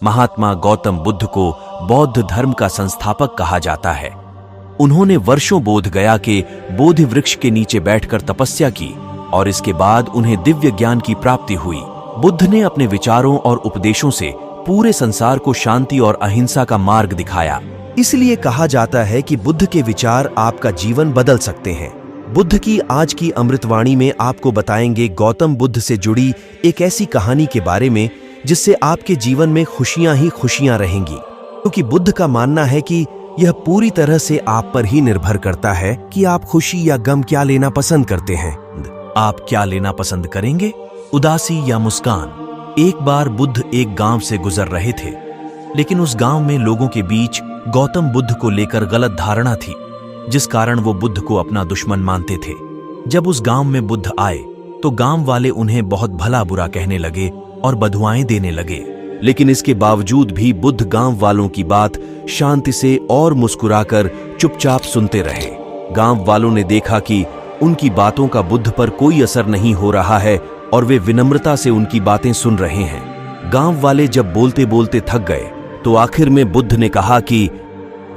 महात्मा गौतम बुद्ध को बौद्ध धर्म का संस्थापक कहा जाता है। उन्होंने वर्षों बोध गया के बोधि वृक्ष के नीचे बैठकर तपस्या की और इसके बाद उन्हें दिव्य ज्ञान की प्राप्ति हुई। बुद्ध ने अपने विचारों और उपदेशों से पूरे संसार को शांति और अहिंसा का मार्ग दिखाया। इसलिए कहा जाता है कि बुद्ध के विचार आपका जीवन बदल सकते हैं। बुद्ध की आज की अमृतवाणी में आपको बताएंगे गौतम बुद्ध से जुड़ी एक ऐसी कहानी के बारे में जिससे आपके जीवन में खुशियां ही खुशियां रहेंगी, क्योंकि बुद्ध का मानना है कि यह पूरी तरह से आप पर ही निर्भर करता है कि आप खुशी या गम क्या लेना पसंद करते हैं। आप क्या लेना पसंद करेंगे, उदासी या मुस्कान? एक बार बुद्ध एक गांव से गुजर रहे थे, लेकिन उस गांव में लोगों के बीच गौतम बुद्ध को लेकर गलत धारणा थी, जिस कारण वो बुद्ध को अपना दुश्मन मानते थे। जब उस गांव में बुद्ध आए तो गांव वाले उन्हें बहुत भला बुरा कहने लगे और बधुआएं देने लगे, लेकिन इसके बावजूद भी बुद्ध गांव वालों की बात शांति से और मुस्कुराकर चुपचाप सुनते रहे। गांव वालों ने देखा कि उनकी बातों का बुद्ध पर कोई असर नहीं हो रहा है और वे विनम्रता से उनकी बातें सुन रहे हैं। गांव वाले जब बोलते बोलते थक गए तो आखिर में बुद्ध ने कहा कि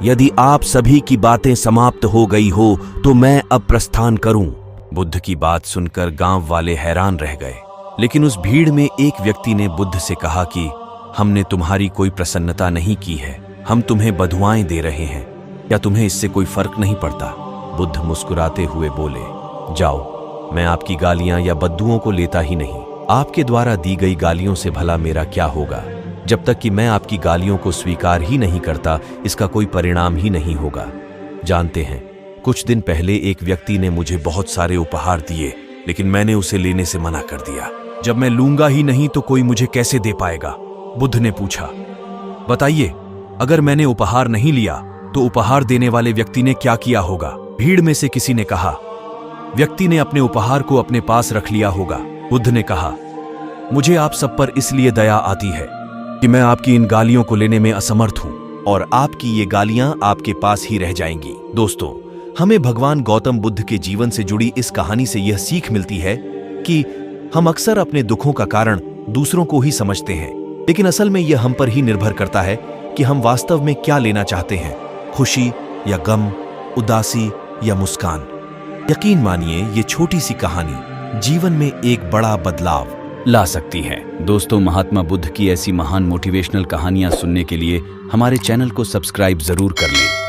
यदि आप सभी की बातें समाप्त हो गई हो तो मैं अब प्रस्थान करूं। बुद्ध की बात सुनकर गांव वाले हैरान रह गए, लेकिन उस भीड़ में एक व्यक्ति ने बुद्ध से कहा कि हमने तुम्हारी कोई प्रसन्नता नहीं की है, हम तुम्हें बधुआएं दे रहे हैं, क्या तुम्हें इससे कोई फर्क नहीं पड़ता? बुद्ध मुस्कुराते हुए बोले, जाओ, मैं आपकी गालियां या बद्दुओं को लेता ही नहीं। आपके द्वारा दी गई गालियों से भला मेरा क्या होगा? जब तक कि मैं आपकी गालियों को स्वीकार ही नहीं करता, इसका कोई परिणाम ही नहीं होगा। जानते हैं, कुछ दिन पहले एक व्यक्ति ने मुझे बहुत सारे उपहार दिए, लेकिन मैंने उसे लेने से मना कर दिया। जब मैं लूंगा ही नहीं तो कोई मुझे कैसे दे पाएगा? बुद्ध ने पूछा, बताइए, अगर मैंने उपहार नहीं लिया तो उपहार देने वाले व्यक्ति ने क्या किया होगा? भीड़ में से किसी ने कहा, व्यक्ति ने अपने उपहार को अपने पास रख लिया होगा। बुद्ध ने कहा, मुझे आप सब पर इसलिए दया आती है कि मैं आपकी इन गालियों को लेने में असमर्थ हूं और आपकी ये गालियां आपके पास ही रह जाएंगी। दोस्तों, हमें भगवान गौतम बुद्ध के जीवन से जुड़ी इस कहानी से यह सीख मिलती है कि हम अक्सर अपने दुखों का कारण दूसरों को ही समझते हैं, लेकिन असल में यह हम पर ही निर्भर करता है कि हम वास्तव में क्या लेना चाहते हैं, खुशी या गम, उदासी या मुस्कान। यकीन मानिए, ये छोटी सी कहानी जीवन में एक बड़ा बदलाव ला सकती है। दोस्तों, महात्मा बुद्ध की ऐसी महान मोटिवेशनल कहानियां सुनने के लिए हमारे चैनल को सब्सक्राइब जरूर कर लें।